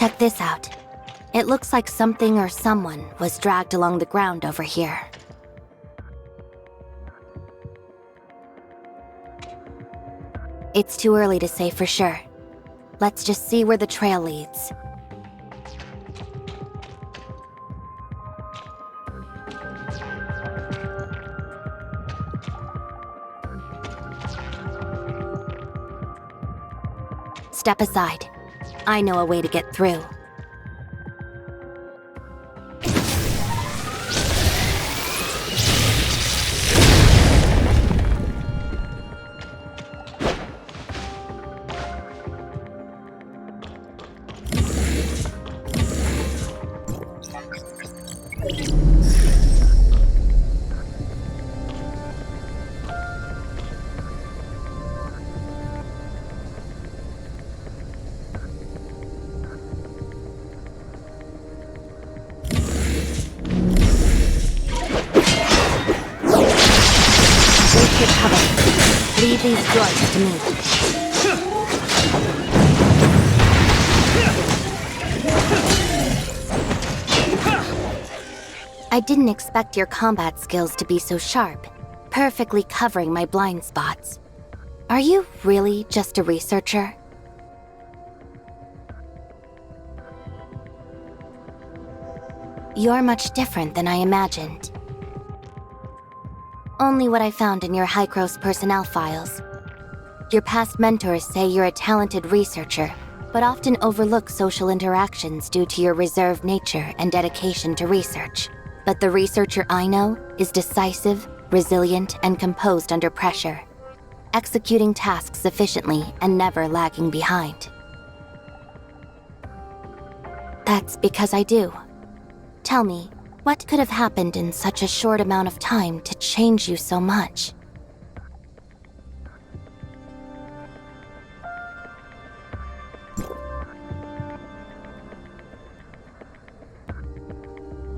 Check this out. It looks like something or someone was dragged along the ground over here. It's too early to say for sure. Let's just see where the trail leads. Step aside. I know a way to get through. Leave these droids to me. I didn't expect your combat skills to be so sharp, perfectly covering my blind spots. Are you really just a researcher? You're much different than I imagined. Only what I found in your Hykros personnel files. Your past mentors say you're a talented researcher, but often overlook social interactions due to your reserved nature and dedication to research. But the researcher I know is decisive, resilient, and composed under pressure, executing tasks efficiently and never lagging behind. That's because I do. Tell me, what could have happened in such a short amount of time to change you so much?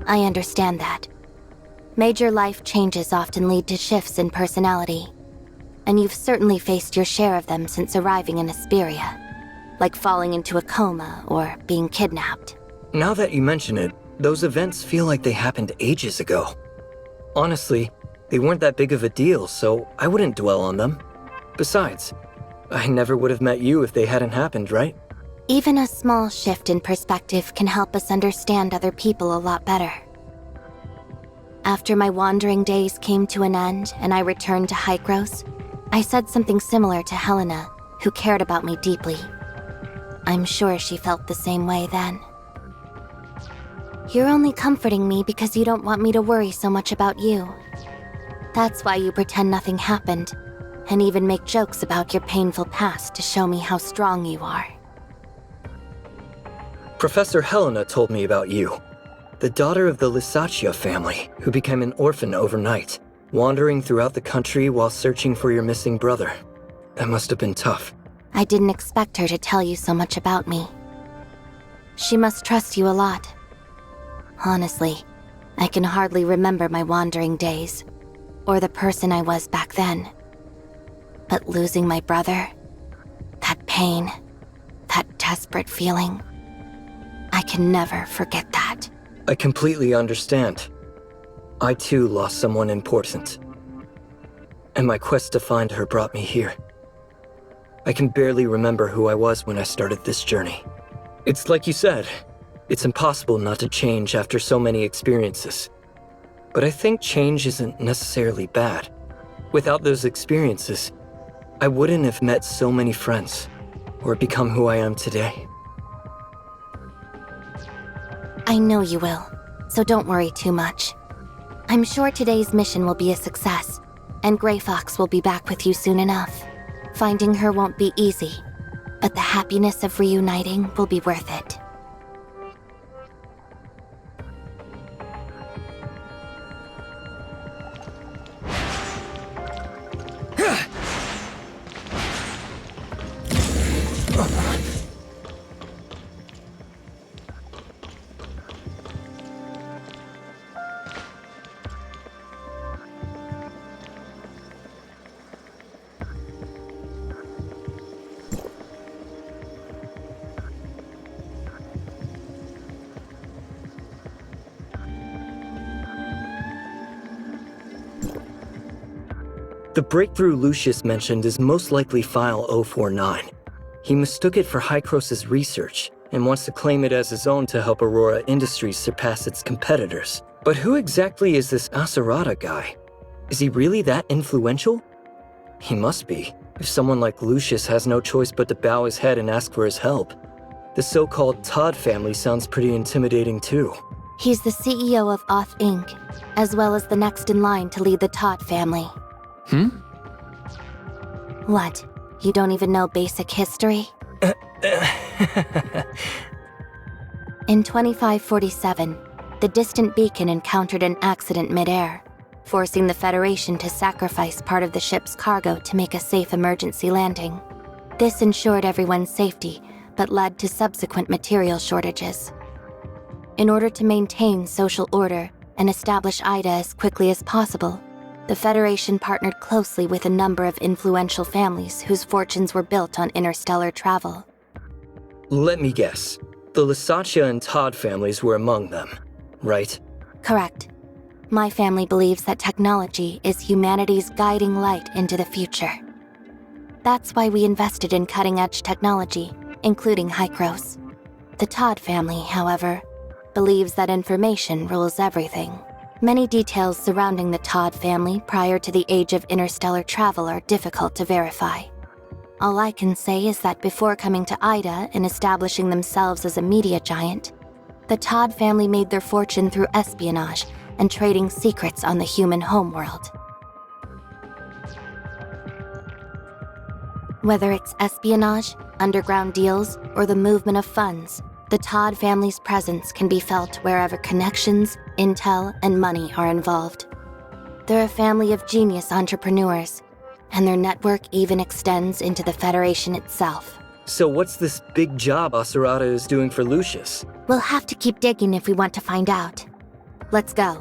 I understand that. Major life changes often lead to shifts in personality, and you've certainly faced your share of them since arriving in Asperia, like falling into a coma or being kidnapped. Now that you mention it, those events feel like they happened ages ago. Honestly, they weren't that big of a deal, so I wouldn't dwell on them. Besides, I never would have met you if they hadn't happened, right? Even a small shift in perspective can help us understand other people a lot better. After my wandering days came to an end and I returned to Hykros, I said something similar to Helena, who cared about me deeply. I'm sure she felt the same way then. You're only comforting me because you don't want me to worry so much about you. That's why you pretend nothing happened, and even make jokes about your painful past to show me how strong you are. Professor Helena told me about you, the daughter of the Lysaccia family, who became an orphan overnight, wandering throughout the country while searching for your missing brother. That must have been tough. I didn't expect her to tell you so much about me. She must trust you a lot. Honestly, I can hardly remember my wandering days, or the person I was back then. But losing my brother, that pain, that desperate feeling, I can never forget that. I completely understand. I too lost someone important. And my quest to find her brought me here. I can barely remember who I was when I started this journey. It's like you said, it's impossible not to change after so many experiences. But I think change isn't necessarily bad. Without those experiences, I wouldn't have met so many friends, or become who I am today. I know you will, so don't worry too much. I'm sure today's mission will be a success, and Grey Fox will be back with you soon enough. Finding her won't be easy, but the happiness of reuniting will be worth it. The breakthrough Lucius mentioned is most likely File 049. He mistook it for Hycros' research and wants to claim it as his own to help Aurora Industries surpass its competitors. But who exactly is this Acerata guy? Is he really that influential? He must be, if someone like Lucius has no choice but to bow his head and ask for his help. The so-called Todd family sounds pretty intimidating too. He's the CEO of Auth Inc., as well as the next in line to lead the Todd family. What? You don't even know basic history? In 2547, the distant beacon encountered an accident midair, forcing the Federation to sacrifice part of the ship's cargo to make a safe emergency landing. This ensured everyone's safety, but led to subsequent material shortages. In order to maintain social order and establish Ida as quickly as possible, the Federation partnered closely with a number of influential families whose fortunes were built on interstellar travel. Let me guess. The Lisaccia and Todd families were among them, right? Correct. My family believes that technology is humanity's guiding light into the future. That's why we invested in cutting-edge technology, including Hycros. The Todd family, however, believes that information rules everything. Many details surrounding the Todd family prior to the age of interstellar travel are difficult to verify. All I can say is that before coming to Ida and establishing themselves as a media giant, the Todd family made their fortune through espionage and trading secrets on the human homeworld. Whether it's espionage, underground deals, or the movement of funds, the Todd family's presence can be felt wherever connections, intel, and money are involved. They're a family of genius entrepreneurs, and their network even extends into the Federation itself. So what's this big job Acerata is doing for Lucius? We'll have to keep digging if we want to find out. Let's go.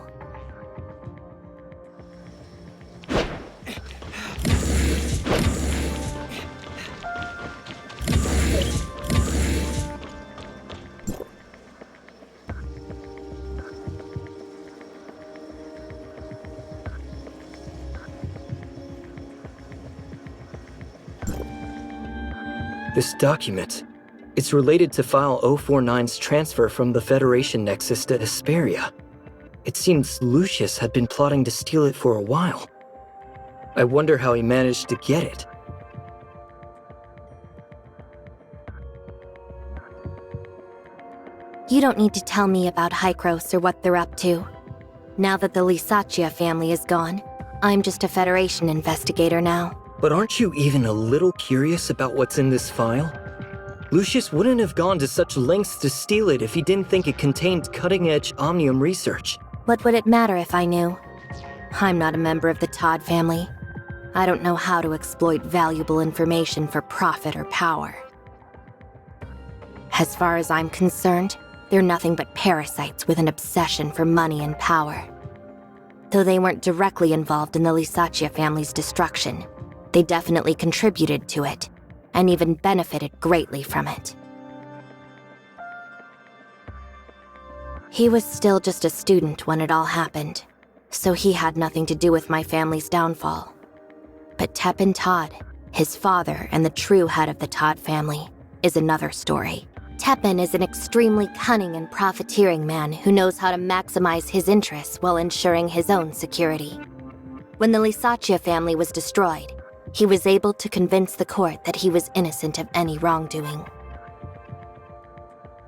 This document. It's related to File 049's transfer from the Federation Nexus to Hesperia. It seems Lucius had been plotting to steal it for a while. I wonder how he managed to get it. You don't need to tell me about Hycros or what they're up to. Now that the Lisaccia family is gone, I'm just a Federation investigator now. But aren't you even a little curious about what's in this file? Lucius wouldn't have gone to such lengths to steal it if he didn't think it contained cutting-edge omnium research. What would it matter if I knew? I'm not a member of the Todd family. I don't know how to exploit valuable information for profit or power. As far as I'm concerned, they're nothing but parasites with an obsession for money and power. Though they weren't directly involved in the Lisaccia family's destruction, they definitely contributed to it, and even benefited greatly from it. He was still just a student when it all happened, so he had nothing to do with my family's downfall. But Tepin Todd, his father and the true head of the Todd family, is another story. Tepin is an extremely cunning and profiteering man who knows how to maximize his interests while ensuring his own security. When the Lisaccia family was destroyed, he was able to convince the court that he was innocent of any wrongdoing.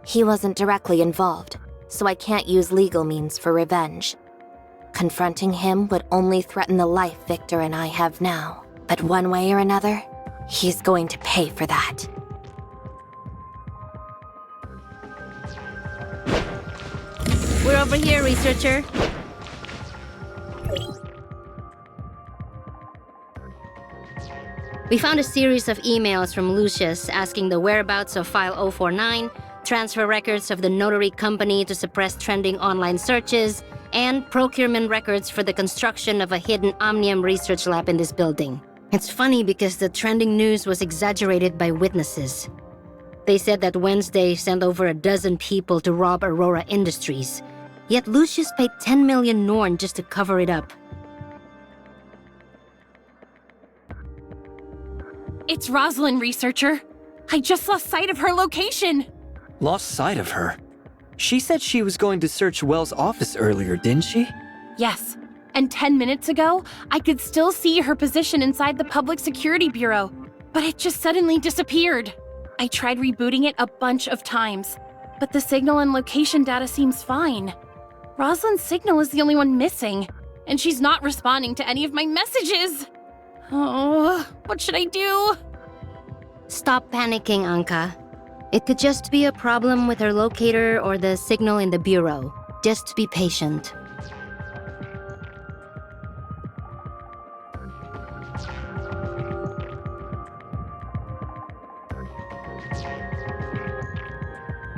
He wasn't directly involved, so I can't use legal means for revenge. Confronting him would only threaten the life Victor and I have now. But one way or another, he's going to pay for that. We're over here, researcher. We found a series of emails from Lucius asking the whereabouts of File 049, transfer records of the notary company to suppress trending online searches, and procurement records for the construction of a hidden omnium research lab in this building. It's funny because the trending news was exaggerated by witnesses. They said that Wednesday sent over 12 people to rob Aurora Industries, yet Lucius paid 10 million Norn just to cover it up. It's Rosalind, researcher. I just lost sight of her location. Lost sight of her? She said she was going to search Wells' office earlier, didn't she? Yes. And 10 minutes ago, I could still see her position inside the Public Security Bureau, but it just suddenly disappeared. I tried rebooting it a bunch of times, but the signal and location data seems fine. Rosalind's signal is the only one missing, and she's not responding to any of my messages. Oh, what should I do? Stop panicking, Anka. It could just be a problem with her locator or the signal in the bureau. Just be patient.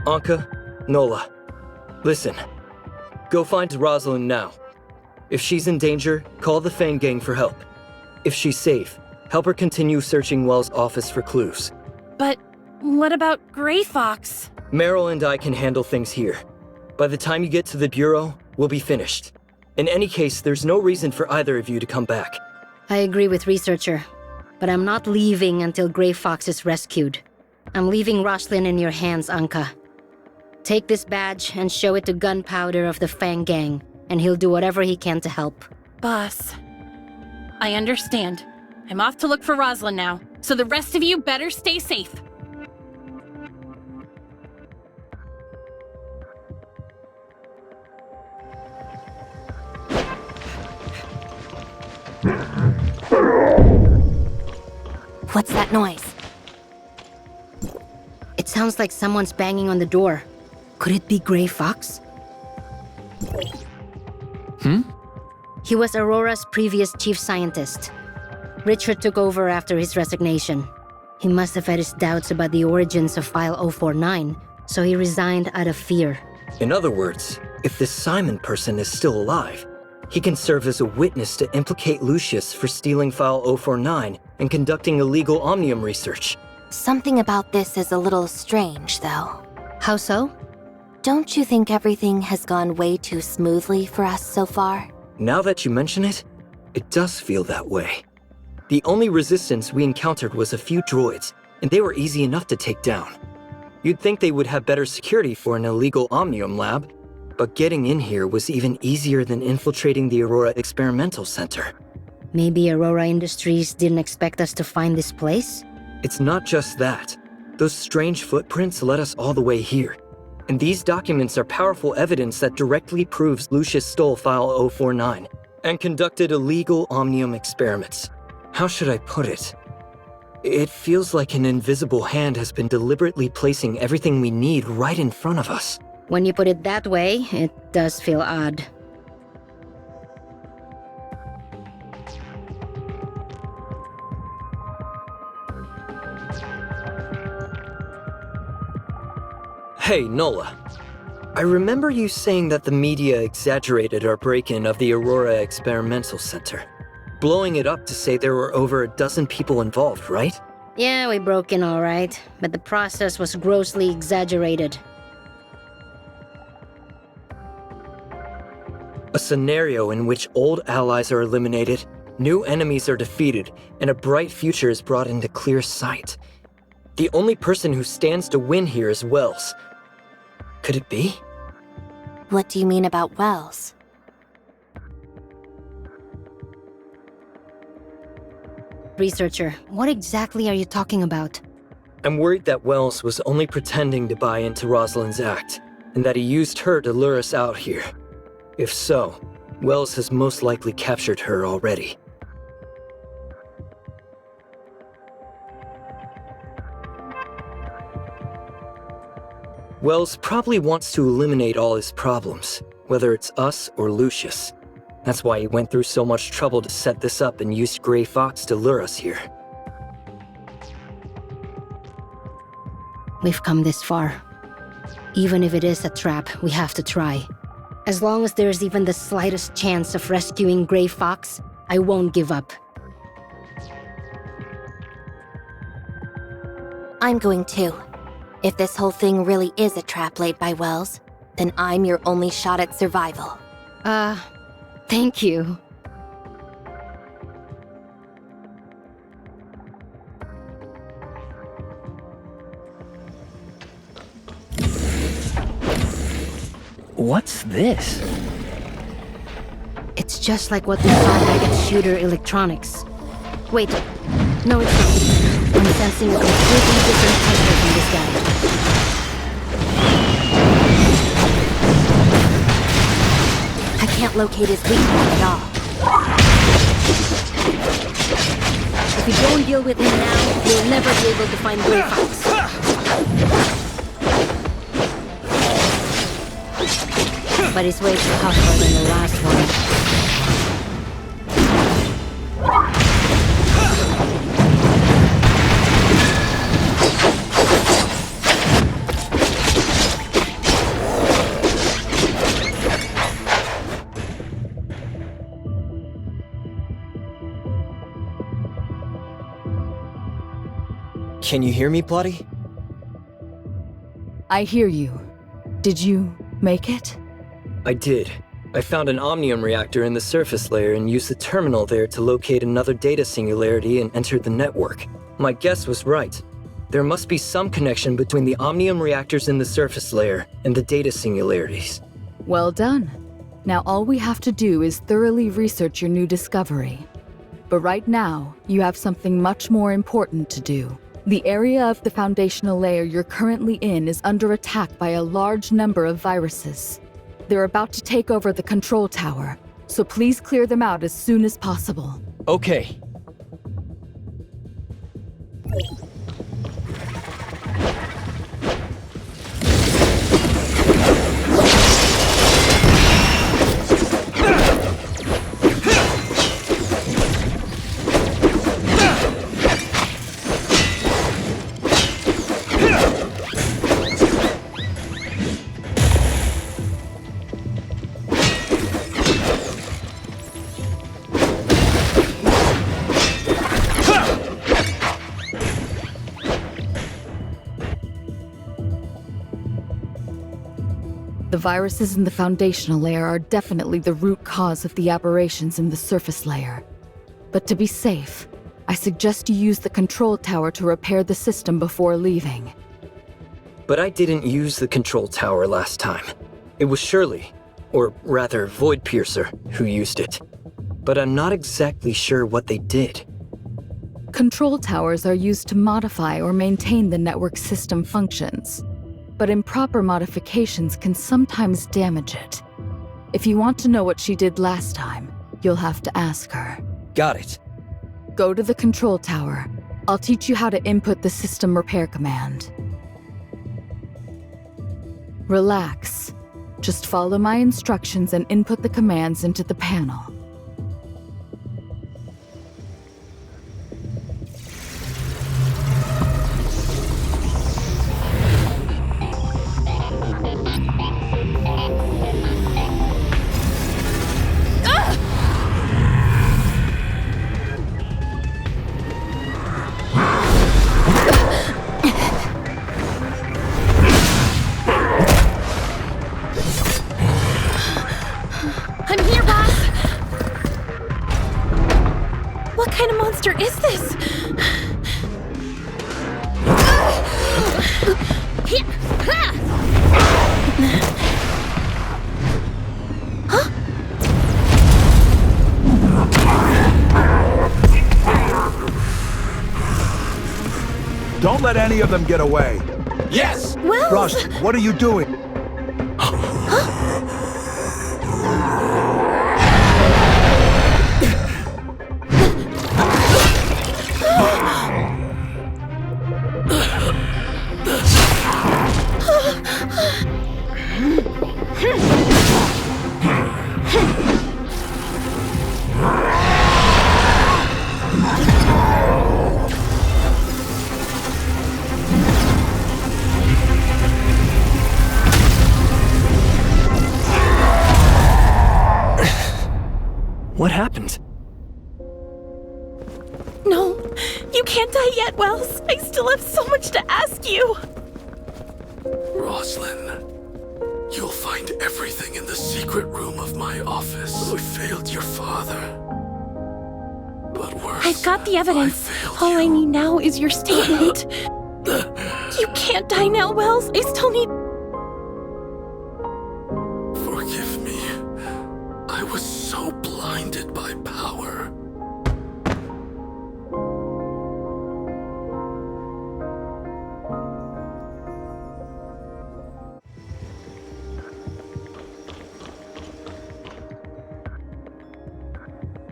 Anka, Nola, listen. Go find Rosalind now. If she's in danger, call the Fang Gang for help. If she's safe, help her continue searching Wells' office for clues. But what about Gray Fox? Meryl and I can handle things here. By the time you get to the Bureau, we'll be finished. In any case, there's no reason for either of you to come back. I agree with researcher, but I'm not leaving until Gray Fox is rescued. I'm leaving Rosalind in your hands, Anka. Take this badge and show it to Gunpowder of the Fang Gang, and he'll do whatever he can to help. Boss, I understand. I'm off to look for Rosalind now, so the rest of you better stay safe. What's that noise? It sounds like someone's banging on the door. Could it be Gray Fox? He was Aurora's previous chief scientist. Richard took over after his resignation. He must have had his doubts about the origins of File 049, so he resigned out of fear. In other words, if this Simon person is still alive, he can serve as a witness to implicate Lucius for stealing File 049 and conducting illegal Omnium research. Something about this is a little strange, though. How so? Don't you think everything has gone way too smoothly for us so far? Now that you mention it, it does feel that way. The only resistance we encountered was a few droids, and they were easy enough to take down. You'd think they would have better security for an illegal Omnium lab, but getting in here was even easier than infiltrating the Aurora Experimental Center. Maybe Aurora Industries didn't expect us to find this place? It's not just that. Those strange footprints led us all the way here. And these documents are powerful evidence that directly proves Lucius stole File 049 and conducted illegal Omnium experiments. How should I put it? It feels like an invisible hand has been deliberately placing everything we need right in front of us. When you put it that way, it does feel odd. Hey, Nola. I remember you saying that the media exaggerated our break-in of the Aurora Experimental Center, blowing it up to say there were over a dozen people involved, right? Yeah, we broke in all right, but the process was grossly exaggerated. A scenario in which old allies are eliminated, new enemies are defeated, and a bright future is brought into clear sight. The only person who stands to win here is Wells. Could it be? What do you mean about Wells? Researcher, what exactly are you talking about? I'm worried that Wells was only pretending to buy into Rosalind's act, and that he used her to lure us out here. If so, Wells has most likely captured her already. Wells probably wants to eliminate all his problems, whether it's us or Lucius. That's why he went through so much trouble to set this up and used Gray Fox to lure us here. We've come this far. Even if it is a trap, we have to try. As long as there is even the slightest chance of rescuing Gray Fox, I won't give up. I'm going too. If this whole thing really is a trap laid by Wells, then I'm your only shot at survival. Thank you. What's this? It's just like what we saw back at Shooter Electronics. Wait, no it's not. I'm sensing a completely different character from this guy. I can't locate his weak point at all. If we don't deal with him now, we'll never be able to find Grey Fox. But he's way too tougher than the last one. Can you hear me, Bloody? I hear you. Did you make it? I did. I found an omnium reactor in the surface layer and used the terminal there to locate another data singularity and entered the network. My guess was right. There must be some connection between the omnium reactors in the surface layer and the data singularities. Well done. Now all we have to do is thoroughly research your new discovery. But right now, you have something much more important to do. The area of the foundational layer you're currently in is under attack by a large number of viruses. They're about to take over the control tower, so please clear them out as soon as possible. Okay. The viruses in the foundational layer are definitely the root cause of the aberrations in the surface layer. But to be safe, I suggest you use the control tower to repair the system before leaving. But I didn't use the control tower last time. It was Shirley, or rather Void Piercer, who used it. But I'm not exactly sure what they did. Control towers are used to modify or maintain the network system functions. But improper modifications can sometimes damage it. If you want to know what she did last time, you'll have to ask her. Got it. Go to the control tower. I'll teach you how to input the system repair command. Relax. Just follow my instructions and input the commands into the panel. I'm here, boss! What kind of monster is this? Huh? Don't let any of them get away. Yes! Wells! Rust, what are you doing? What happened? No, you can't die yet, Wells. I still have so much to ask you. Roslyn, you'll find everything in the secret room of my office. I failed your father. But worse, I've got the evidence. I failed All I you. need now is your statement. You can't die now, Wells. I still need...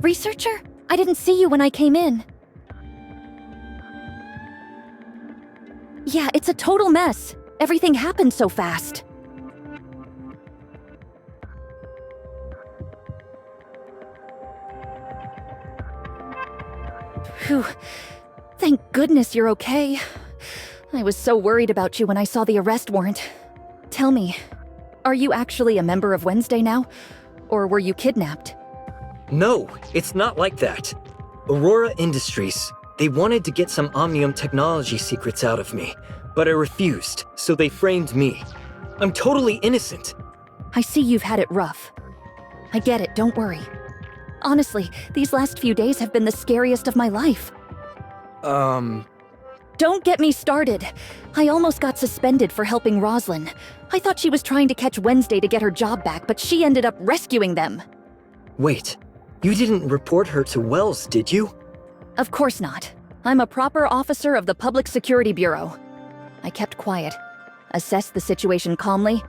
Researcher? I didn't see you when I came in. Yeah, it's a total mess. Everything happened so fast. Phew. Thank goodness you're okay. I was so worried about you when I saw the arrest warrant. Tell me, are you actually a member of Wednesday now? Or were you kidnapped? No, it's not like that. Aurora Industries, they wanted to get some Omnium technology secrets out of me, but I refused, so they framed me. I'm totally innocent. I see you've had it rough. I get it, don't worry. Honestly, these last few days have been the scariest of my life. Don't get me started. I almost got suspended for helping Roslyn. I thought she was trying to catch Wednesday to get her job back, but she ended up rescuing them. Wait, you didn't report her to Wells, did you? Of course not. I'm a proper officer of the Public Security Bureau. I kept quiet, assessed the situation calmly,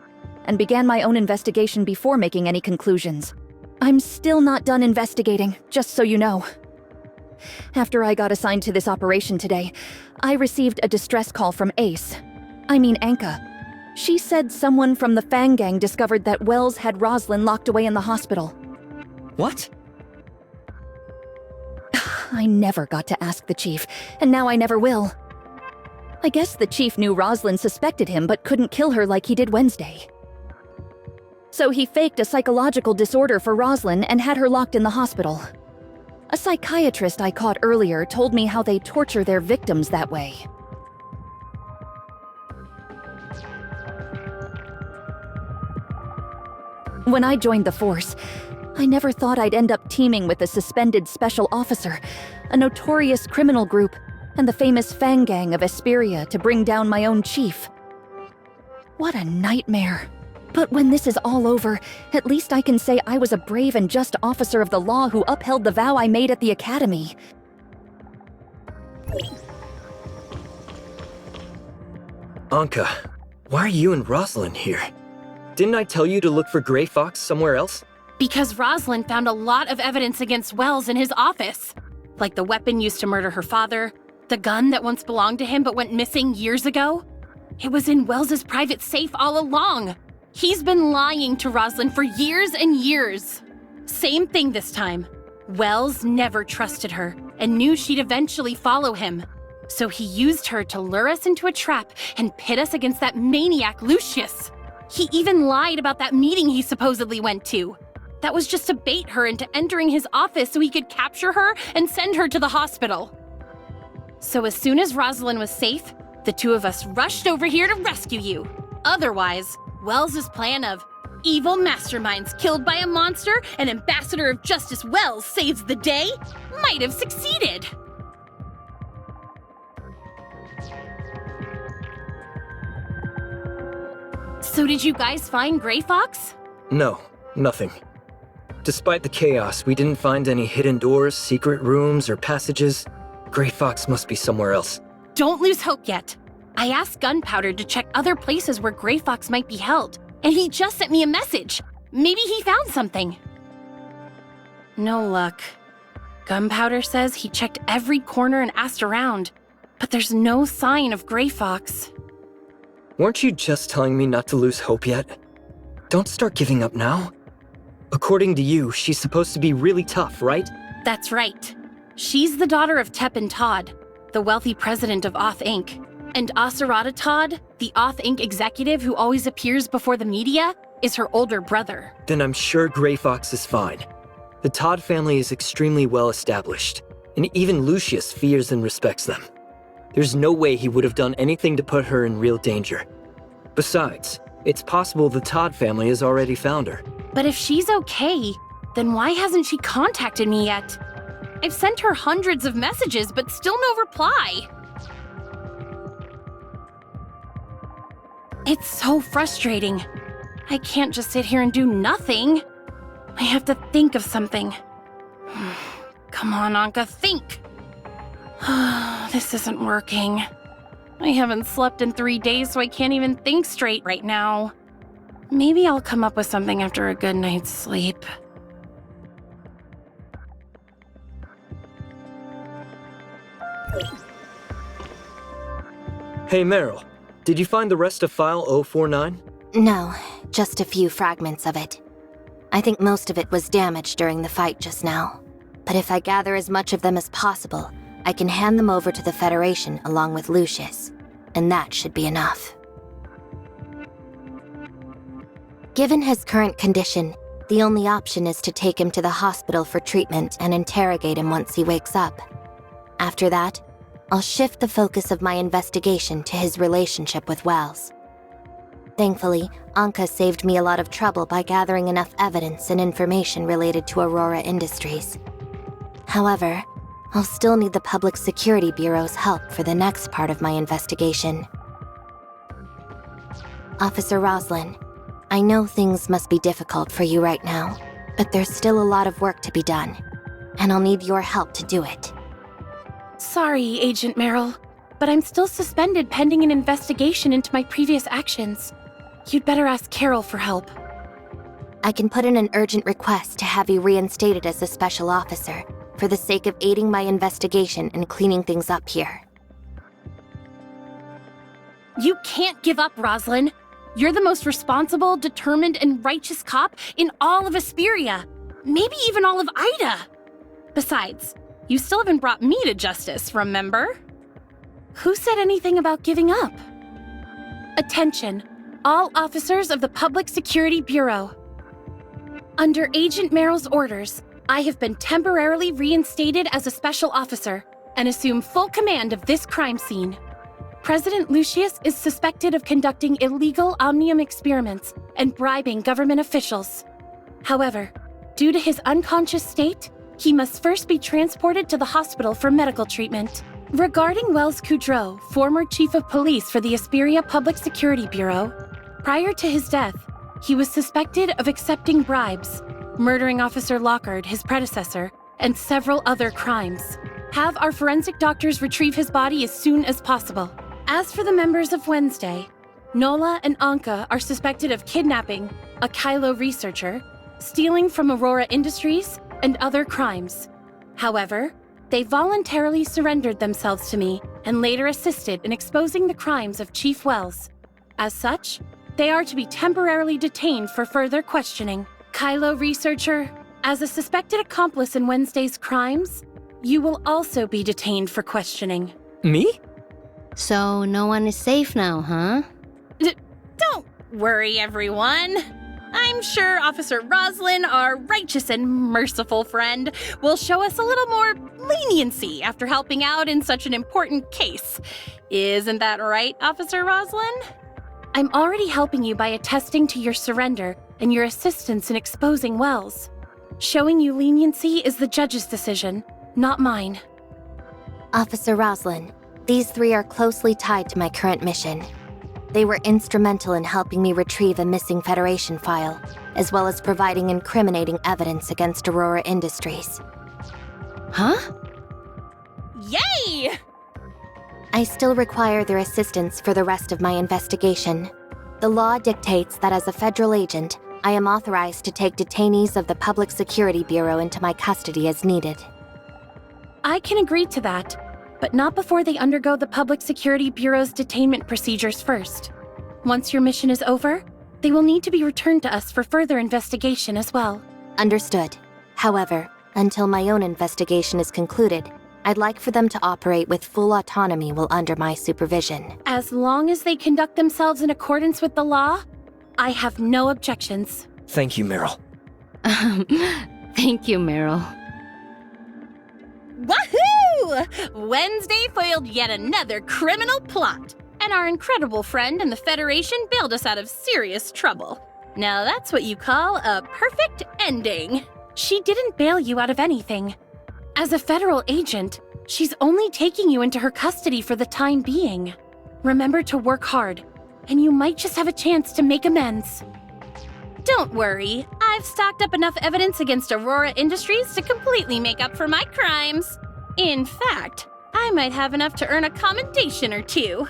and began my own investigation before making any conclusions. I'm still not done investigating, just so you know. After I got assigned to this operation today, I received a distress call from Anka. She said someone from the Fang Gang discovered that Wells had Roslyn locked away in the hospital. What? I never got to ask the chief, and now I never will. I guess the chief knew Roslyn suspected him but couldn't kill her like he did Wednesday. So he faked a psychological disorder for Roslyn and had her locked in the hospital. A psychiatrist I caught earlier told me how they torture their victims that way. When I joined the force, I never thought I'd end up teaming with a suspended special officer, a notorious criminal group, and the famous Fang Gang of Esperia to bring down my own chief. What a nightmare. But when this is all over, at least I can say I was a brave and just officer of the law who upheld the vow I made at the academy. Anka, why are you and Roslyn here? Didn't I tell you to look for Grey Fox somewhere else? Because Roslyn found a lot of evidence against Wells in his office. Like the weapon used to murder her father, the gun that once belonged to him but went missing years ago. It was in Wells's private safe all along. He's been lying to Roslyn for years and years. Same thing this time. Wells never trusted her and knew she'd eventually follow him. So he used her to lure us into a trap and pit us against that maniac Lucius. He even lied about that meeting he supposedly went to. That was just to bait her into entering his office so he could capture her and send her to the hospital. So as soon as Roslyn was safe, the two of us rushed over here to rescue you. Otherwise, Wells's plan of evil masterminds killed by a monster and Ambassador of Justice Wells saves the day might have succeeded. So did you guys find Grey Fox? No, nothing. Despite the chaos, we didn't find any hidden doors, secret rooms, or passages. Grey Fox must be somewhere else. Don't lose hope yet. I asked Gunpowder to check other places where Grey Fox might be held, and he just sent me a message. Maybe he found something. No luck. Gunpowder says he checked every corner and asked around, but there's no sign of Grey Fox. Weren't you just telling me not to lose hope yet? Don't start giving up now. According to you, she's supposed to be really tough, right? That's right. She's the daughter of Tep and Todd, the wealthy president of Oth Inc. And Aserata Todd, the Oth Inc. executive who always appears before the media, is her older brother. Then I'm sure Grey Fox is fine. The Todd family is extremely well established, and even Lucius fears and respects them. There's no way he would have done anything to put her in real danger. Besides, it's possible the Todd family has already found her. But if she's okay, then why hasn't she contacted me yet? I've sent her hundreds of messages, but still no reply. It's so frustrating. I can't just sit here and do nothing. I have to think of something. Come on, Anka, think. This isn't working. I haven't slept in 3 days, so I can't even think straight right now. Maybe I'll come up with something after a good night's sleep. Hey Meryl, did you find the rest of File 049? No, just a few fragments of it. I think most of it was damaged during the fight just now. But if I gather as much of them as possible, I can hand them over to the Federation along with Lucius. And that should be enough. Given his current condition, the only option is to take him to the hospital for treatment and interrogate him once he wakes up. After that, I'll shift the focus of my investigation to his relationship with Wells. Thankfully, Anka saved me a lot of trouble by gathering enough evidence and information related to Aurora Industries. However, I'll still need the Public Security Bureau's help for the next part of my investigation. Officer Roslin, I know things must be difficult for you right now, but there's still a lot of work to be done, and I'll need your help to do it. Sorry, Agent Merrill, but I'm still suspended pending an investigation into my previous actions. You'd better ask Carol for help. I can put in an urgent request to have you reinstated as a special officer, for the sake of aiding my investigation and cleaning things up here. You can't give up, Roslyn. You're the most responsible, determined, and righteous cop in all of Asperia. Maybe even all of Ida. Besides, you still haven't brought me to justice, remember? Who said anything about giving up? Attention, all officers of the Public Security Bureau. Under Agent Merrill's orders, I have been temporarily reinstated as a special officer and assume full command of this crime scene. President Lucius is suspected of conducting illegal omnium experiments and bribing government officials. However, due to his unconscious state, he must first be transported to the hospital for medical treatment. Regarding Wells Kudrow, former chief of police for the Asperia Public Security Bureau, prior to his death, he was suspected of accepting bribes, murdering Officer Lockard, his predecessor, and several other crimes. Have our forensic doctors retrieve his body as soon as possible. As for the members of Wednesday, Nola and Anka are suspected of kidnapping a Kylo researcher, stealing from Aurora Industries, and other crimes. However, they voluntarily surrendered themselves to me and later assisted in exposing the crimes of Chief Wells. As such, they are to be temporarily detained for further questioning. Kylo researcher, as a suspected accomplice in Wednesday's crimes, you will also be detained for questioning. Me? So no one is safe now, huh? Don't worry, everyone. I'm sure Officer Roslin, our righteous and merciful friend, will show us a little more leniency after helping out in such an important case. Isn't that right, Officer Roslin? I'm already helping you by attesting to your surrender and your assistance in exposing Wells. Showing you leniency is the judge's decision, not mine. Officer Roslin, these three are closely tied to my current mission. They were instrumental in helping me retrieve a missing Federation file, as well as providing incriminating evidence against Aurora Industries. Huh? Yay! I still require their assistance for the rest of my investigation. The law dictates that as a federal agent, I am authorized to take detainees of the Public Security Bureau into my custody as needed. I can agree to that, but not before they undergo the Public Security Bureau's detainment procedures first. Once your mission is over, they will need to be returned to us for further investigation as well. Understood. However, until my own investigation is concluded, I'd like for them to operate with full autonomy while under my supervision. As long as they conduct themselves in accordance with the law, I have no objections. Thank you, Meryl. Thank you, Meryl. Woohoo! Wednesday foiled yet another criminal plot, and our incredible friend in the Federation bailed us out of serious trouble. Now that's what you call a perfect ending. She didn't bail you out of anything. As a federal agent, she's only taking you into her custody for the time being. Remember to work hard, and you might just have a chance to make amends. Don't worry, I've stocked up enough evidence against Aurora Industries to completely make up for my crimes. In fact, I might have enough to earn a commendation or two.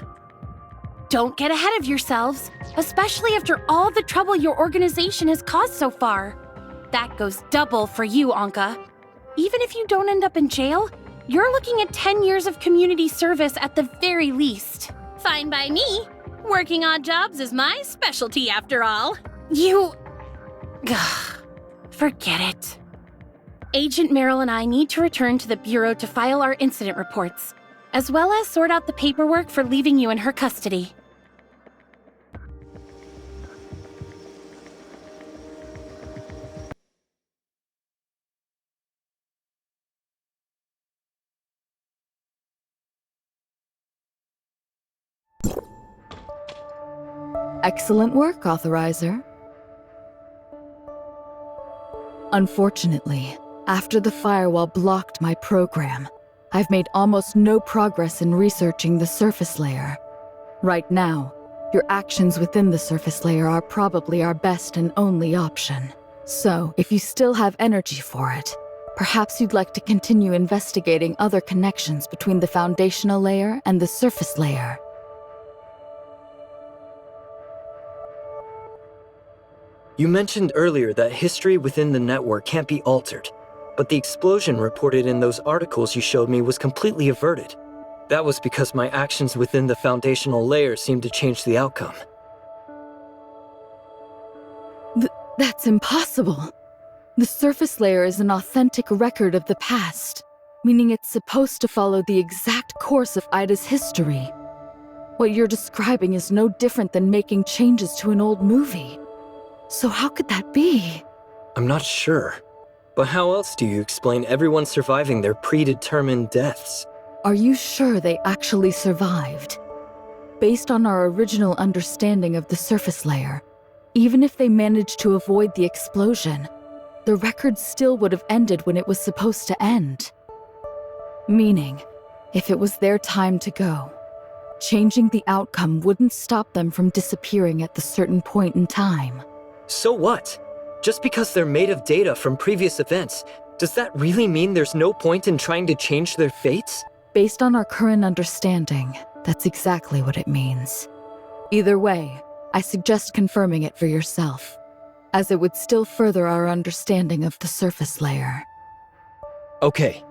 Don't get ahead of yourselves, especially after all the trouble your organization has caused so far. That goes double for you, Anka. Even if you don't end up in jail, You're looking at 10 years of community service at the very least. Fine by me. Working odd jobs is my specialty after all. Forget it. Agent Merrill and I need to return to the Bureau to file our incident reports, as well as sort out the paperwork for leaving you in her custody. Excellent work, Authorizer. Unfortunately, after the firewall blocked my program, I've made almost no progress in researching the surface layer. Right now, your actions within the surface layer are probably our best and only option. So, if you still have energy for it, perhaps you'd like to continue investigating other connections between the foundational layer and the surface layer. You mentioned earlier that history within the network can't be altered, but the explosion reported in those articles you showed me was completely averted. That was because my actions within the foundational layer seemed to change the outcome. That's impossible. The surface layer is an authentic record of the past, meaning it's supposed to follow the exact course of Ida's history. What you're describing is no different than making changes to an old movie. So how could that be? I'm not sure. But how else do you explain everyone surviving their predetermined deaths? Are you sure they actually survived? Based on our original understanding of the surface layer, even if they managed to avoid the explosion, the record still would have ended when it was supposed to end. Meaning, if it was their time to go, changing the outcome wouldn't stop them from disappearing at the certain point in time. So what? Just because they're made of data from previous events, does that really mean there's no point in trying to change their fates? Based on our current understanding, that's exactly what it means. Either way, I suggest confirming it for yourself, as it would still further our understanding of the surface layer. Okay,